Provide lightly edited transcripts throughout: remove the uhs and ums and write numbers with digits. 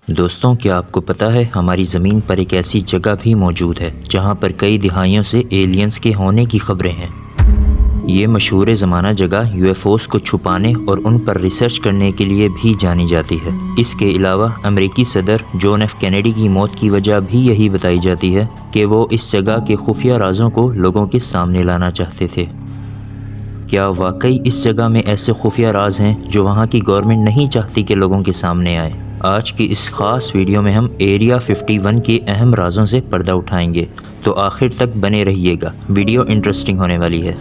دوستوں، کیا آپ کو پتہ ہے ہماری زمین پر ایک ایسی جگہ بھی موجود ہے جہاں پر کئی دہائیوں سے ایلینز کے ہونے کی خبریں ہیں۔ یہ مشہور زمانہ جگہ یو ایف اوز کو چھپانے اور ان پر ریسرچ کرنے کے لیے بھی جانی جاتی ہے۔ اس کے علاوہ امریکی صدر جان ایف کینیڈی کی موت کی وجہ بھی یہی بتائی جاتی ہے کہ وہ اس جگہ کے خفیہ رازوں کو لوگوں کے سامنے لانا چاہتے تھے۔ کیا واقعی اس جگہ میں ایسے خفیہ راز ہیں جو وہاں کی گورنمنٹ نہیں چاہتی کہ لوگوں کے سامنے آئے؟ آج کی اس خاص ویڈیو میں ہم ایریا 51 کے اہم رازوں سے پردہ اٹھائیں گے، تو آخر تک بنے رہیے گا، ویڈیو انٹرسٹنگ ہونے والی ہے۔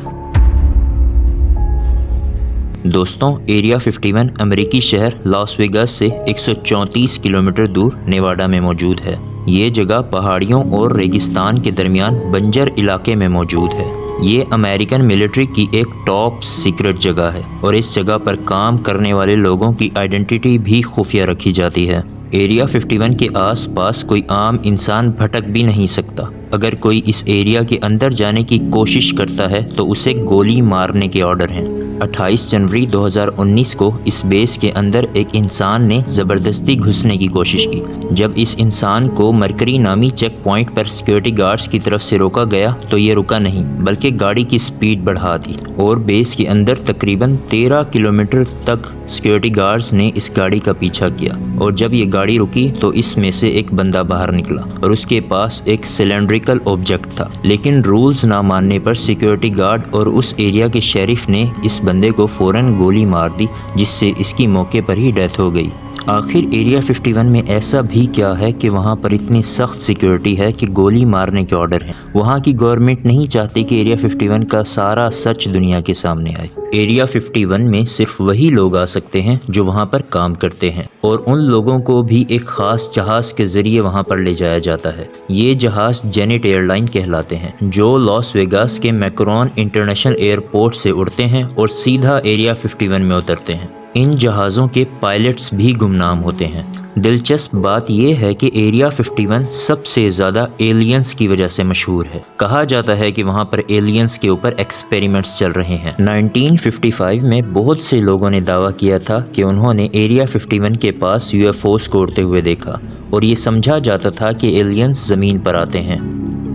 دوستوں، ایریا 51 امریکی شہر لاس ویگاس سے 134 کلومیٹر دور نیواڈا میں موجود ہے۔ یہ جگہ پہاڑیوں اور ریگستان کے درمیان بنجر علاقے میں موجود ہے۔ یہ امریکن ملٹری کی ایک ٹاپ سیکرٹ جگہ ہے اور اس جگہ پر کام کرنے والے لوگوں کی آئیڈینٹی بھی خفیہ رکھی جاتی ہے۔ ایریا 51 کے آس پاس کوئی عام انسان بھٹک بھی نہیں سکتا۔ اگر کوئی اس ایریا کے اندر جانے کی کوشش کرتا ہے تو اسے گولی مارنے کے آرڈر ہیں۔ 28 جنوری 2019 کو اس بیس کے اندر ایک انسان نے زبردستی گھسنے کی کوشش کی۔ جب اس انسان کو مرکری نامی چیک پوائنٹ پر سیکیورٹی گارڈز کی طرف سے روکا گیا تو یہ رکا نہیں بلکہ گاڑی کی سپیڈ بڑھا دی اور بیس کے اندر تقریباً 13 کلومیٹر تک سیکیورٹی گارڈز نے اس گاڑی کا پیچھا کیا، اور جب یہ گاڑی رکی تو اس میں سے ایک بندہ باہر نکلا اور اس کے پاس ایک سلینڈریکل آبجیکٹ تھا، لیکن رولز نہ ماننے پر سیکیورٹی گارڈ اور اس ایریا کے شیرف نے اس بندے کو فوراً گولی مار دی، جس سے اس کی موقع پر ہی ڈیتھ ہو گئی۔ آخر ایریا 51 میں ایسا بھی کیا ہے کہ وہاں پر اتنی سخت سیکیورٹی ہے کہ گولی مارنے کے آرڈر ہیں؟ وہاں کی گورنمنٹ نہیں چاہتی کہ ایریا 51 کا سارا سچ دنیا کے سامنے آئے۔ ایریا 51 میں صرف وہی لوگ آ سکتے ہیں جو وہاں پر کام کرتے ہیں، اور ان لوگوں کو بھی ایک خاص جہاز کے ذریعے وہاں پر لے جایا جاتا ہے۔ یہ جہاز جینٹ ایئر لائن کہلاتے ہیں، جو لاس ویگاس کے میکرون انٹرنیشنل ایئرپورٹ سے اڑتے ہیں اور سیدھا ایریا 51 میں اترتے ہیں۔ ان جہازوں کے پائلٹس بھی گمنام ہوتے ہیں۔ دلچسپ بات یہ ہے کہ ایریا 51 سب سے زیادہ ایلینز کی وجہ سے مشہور ہے۔ کہا جاتا ہے کہ وہاں پر ایلینز کے اوپر ایکسپیریمنٹس چل رہے ہیں۔ 1955 میں بہت سے لوگوں نے دعویٰ کیا تھا کہ انہوں نے ایریا 51 کے پاس یو ایف اوز کو اڑتے ہوئے دیکھا، اور یہ سمجھا جاتا تھا کہ ایلینز زمین پر آتے ہیں۔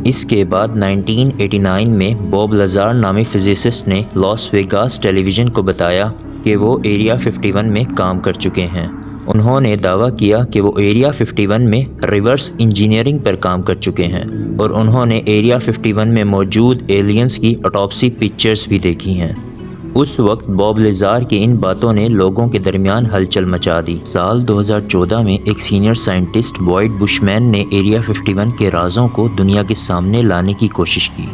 اس کے بعد 1989 میں باب لازار نامی فزسسٹ نے لاس ویگاس ٹیلی ویژن کو بتایا کہ وہ ایریا 51 میں کام کر چکے ہیں۔ انہوں نے دعویٰ کیا کہ وہ ایریا 51 میں ریورس انجینئرنگ پر کام کر چکے ہیں، اور انہوں نے ایریا 51 میں موجود ایلینز کی آٹوپسی پکچرز بھی دیکھی ہیں۔ اس وقت باب لازار کی ان باتوں نے لوگوں کے درمیان ہلچل مچا دی۔ سال 2014 میں ایک سینئر سائنٹسٹ بوائڈ بشمین نے ایریا 51 کے رازوں کو دنیا کے سامنے لانے کی کوشش کی۔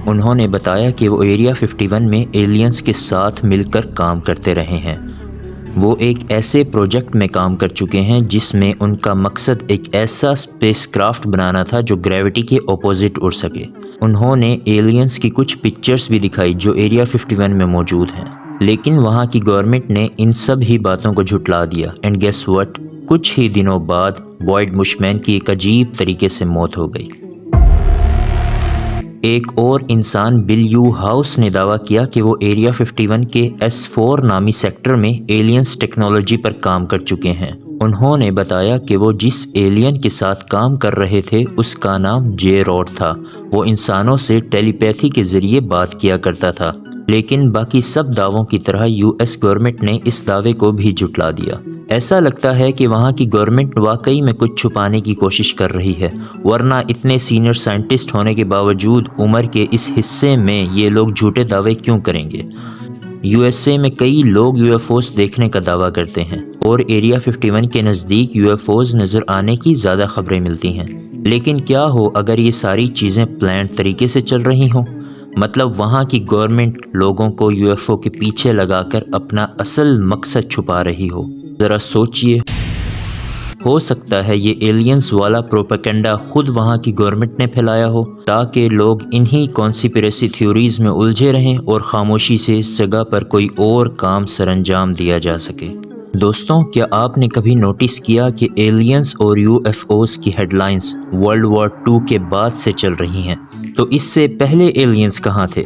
انہوں نے بتایا کہ وہ ایریا 51 میں ایلینز کے ساتھ مل کر کام کرتے رہے ہیں۔ وہ ایک ایسے پروجیکٹ میں کام کر چکے ہیں جس میں ان کا مقصد ایک ایسا اسپیس کرافٹ بنانا تھا جو گریوٹی کے اپوزٹ اڑ سکے۔ انہوں نے ایلینز کی کچھ پکچرز بھی دکھائی جو ایریا 51 میں موجود ہیں، لیکن وہاں کی گورنمنٹ نے ان سب ہی باتوں کو جھٹلا دیا۔ اینڈ گیس واٹ، کچھ ہی دنوں بعد بوائڈ بشمین کی ایک عجیب طریقے سے موت ہو گئی۔ ایک اور انسان بل یو ہاؤس نے دعویٰ کیا کہ وہ ایریا 51 کے S4 نامی سیکٹر میں ایلینز ٹیکنالوجی پر کام کر چکے ہیں۔ انہوں نے بتایا کہ وہ جس ایلین کے ساتھ کام کر رہے تھے اس کا نام جے راڈ تھا۔ وہ انسانوں سے ٹیلی پیتھی کے ذریعے بات کیا کرتا تھا، لیکن باقی سب دعووں کی طرح یو ایس گورنمنٹ نے اس دعوے کو بھی جھٹلا دیا۔ ایسا لگتا ہے کہ وہاں کی گورنمنٹ واقعی میں کچھ چھپانے کی کوشش کر رہی ہے، ورنہ اتنے سینئر سائنٹسٹ ہونے کے باوجود عمر کے اس حصے میں یہ لوگ جھوٹے دعوے کیوں کریں گے؟ یو ایس اے میں کئی لوگ یو ایف اوز دیکھنے کا دعویٰ کرتے ہیں، اور ایریا 51 کے نزدیک یو ایف اوز نظر آنے کی زیادہ خبریں ملتی ہیں۔ لیکن کیا ہو اگر یہ ساری چیزیں پلانڈ طریقے سے چل رہی ہوں؟ مطلب وہاں کی گورنمنٹ لوگوں کو یو ایف او کے پیچھے لگا کر اپنا اصل مقصد چھپا رہی ہو۔ ذرا سوچئے، ہو سکتا ہے یہ ایلینز والا پروپیگنڈا خود وہاں کی گورنمنٹ نے پھیلایا ہو، تاکہ لوگ انہی کانسپریسی تھیوریز میں الجھے رہیں اور خاموشی سے اس جگہ پر کوئی اور کام سر انجام دیا جا سکے۔ دوستوں، کیا آپ نے کبھی نوٹس کیا کہ ایلینز اور یو ایف اوز کی ہیڈ لائنز ورلڈ وار 2 کے بعد سے چل رہی ہیں؟ تو اس سے پہلے ایلینز کہاں تھے؟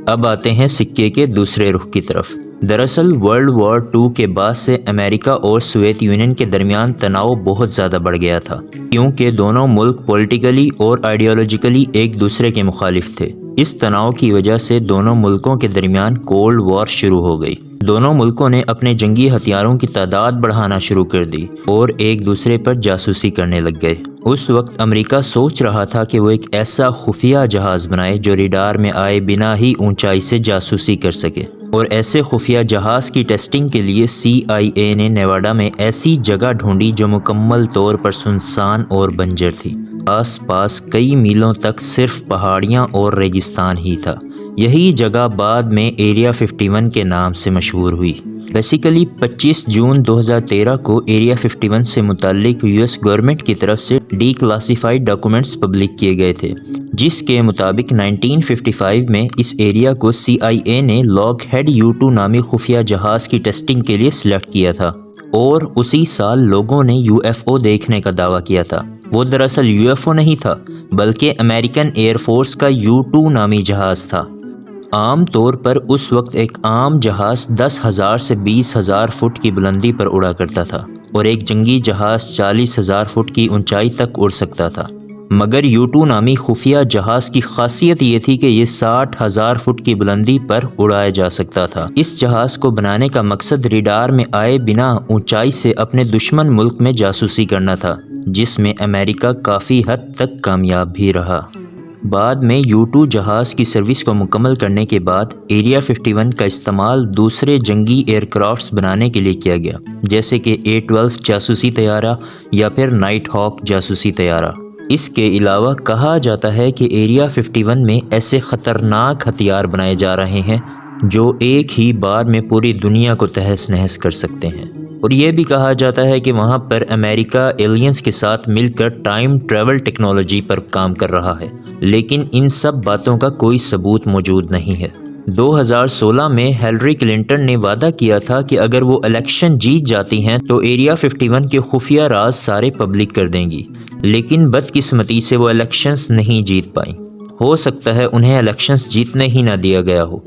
اب آتے ہیں سکے کے دوسرے رخ کی طرف۔ دراصل ورلڈ وار 2 کے بعد سے امریکہ اور سوویت یونین کے درمیان تناؤ بہت زیادہ بڑھ گیا تھا، کیونکہ دونوں ملک پولیٹیکلی اور آئیڈیالوجیکلی ایک دوسرے کے مخالف تھے۔ اس تناؤ کی وجہ سے دونوں ملکوں کے درمیان کولڈ وار شروع ہو گئی۔ دونوں ملکوں نے اپنے جنگی ہتھیاروں کی تعداد بڑھانا شروع کر دی اور ایک دوسرے پر جاسوسی کرنے لگ گئے۔ اس وقت امریکہ سوچ رہا تھا کہ وہ ایک ایسا خفیہ جہاز بنائے جو ریڈار میں آئے بنا ہی اونچائی سے جاسوسی کر سکے، اور ایسے خفیہ جہاز کی ٹیسٹنگ کے لیے CIA نے نیواڈا میں ایسی جگہ ڈھونڈی جو مکمل طور پر سنسان اور بنجر تھی۔ آس پاس کئی میلوں تک صرف پہاڑیاں اور ریگستان ہی تھا۔ یہی جگہ بعد میں ایریا 51 کے نام سے مشہور ہوئی۔ بیسیکلی 25 جون 2013 کو ایریا 51 سے متعلق US گورنمنٹ کی طرف سے ڈی کلاسیفائیڈ ڈاکومنٹس پبلک کیے گئے تھے، جس کے مطابق 1955 میں اس ایریا کو CIA نے لاک ہیڈ U2 نامی خفیہ جہاز کی ٹیسٹنگ کے لیے سلیکٹ کیا تھا، اور اسی سال لوگوں نے UFO دیکھنے کا دعویٰ کیا تھا۔ وہ دراصل UFO نہیں تھا، بلکہ امریکن ایئر فورس کا U2 نامی جہاز تھا۔ عام طور پر اس وقت ایک عام جہاز 10,000 سے 20,000 فٹ کی بلندی پر اڑا کرتا تھا، اور ایک جنگی جہاز 40,000 فٹ کی اونچائی تک اڑ سکتا تھا۔ مگر U2 نامی خفیہ جہاز کی خاصیت یہ تھی کہ یہ 60,000 فٹ کی بلندی پر اڑایا جا سکتا تھا۔ اس جہاز کو بنانے کا مقصد ریڈار میں آئے بنا اونچائی سے اپنے دشمن ملک میں جاسوسی کرنا تھا، جس میں امریکہ کافی حد تک کامیاب بھی رہا۔ بعد میں U2 جہاز کی سروس کو مکمل کرنے کے بعد ایریا 51 کا استعمال دوسرے جنگی ایئر کرافٹس بنانے کے لیے کیا گیا، جیسے کہ A-12 جاسوسی طیارہ یا پھر نائٹ ہاک جاسوسی طیارہ۔ اس کے علاوہ کہا جاتا ہے کہ ایریا 51 میں ایسے خطرناک ہتھیار بنائے جا رہے ہیں جو ایک ہی بار میں پوری دنیا کو تہس نہس کر سکتے ہیں، اور یہ بھی کہا جاتا ہے کہ وہاں پر امریکہ ایلینز کے ساتھ مل کر ٹائم ٹریول ٹیکنالوجی پر کام کر رہا ہے، لیکن ان سب باتوں کا کوئی ثبوت موجود نہیں ہے۔ 2016 میں ہیلری کلنٹن نے وعدہ کیا تھا کہ اگر وہ الیکشن جیت جاتی ہیں تو ایریا 51 کے خفیہ راز سارے پبلک کر دیں گی، لیکن بدقسمتی سے وہ الیکشنز نہیں جیت پائیں۔ ہو سکتا ہے انہیں الیکشنز جیتنے ہی نہ دیا گیا ہو۔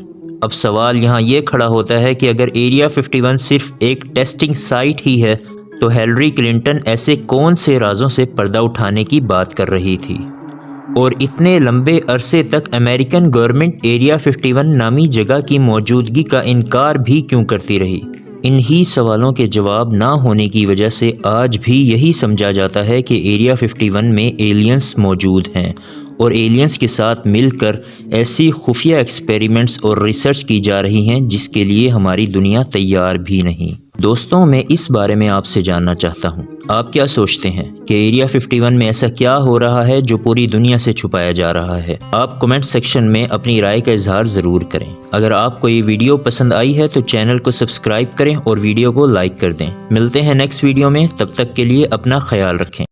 اب سوال یہاں یہ کھڑا ہوتا ہے کہ اگر ایریا 51 صرف ایک ٹیسٹنگ سائٹ ہی ہے تو ہیلری کلنٹن ایسے کون سے رازوں سے پردہ اٹھانے کی بات کر رہی تھی، اور اتنے لمبے عرصے تک امریکن گورنمنٹ ایریا 51 نامی جگہ کی موجودگی کا انکار بھی کیوں کرتی رہی؟ انہی سوالوں کے جواب نہ ہونے کی وجہ سے آج بھی یہی سمجھا جاتا ہے کہ ایریا 51 میں ایلینز موجود ہیں، اور ایلینز کے ساتھ مل کر ایسی خفیہ ایکسپیریمنٹس اور ریسرچ کی جا رہی ہیں جس کے لیے ہماری دنیا تیار بھی نہیں۔ دوستوں، میں اس بارے میں آپ سے جاننا چاہتا ہوں، آپ کیا سوچتے ہیں کہ ایریا 51 میں ایسا کیا ہو رہا ہے جو پوری دنیا سے چھپایا جا رہا ہے؟ آپ کمنٹ سیکشن میں اپنی رائے کا اظہار ضرور کریں۔ اگر آپ کو یہ ویڈیو پسند آئی ہے تو چینل کو سبسکرائب کریں اور ویڈیو کو لائک کر دیں۔ ملتے ہیں نیکسٹ ویڈیو میں، تب تک کے لیے اپنا خیال رکھیں۔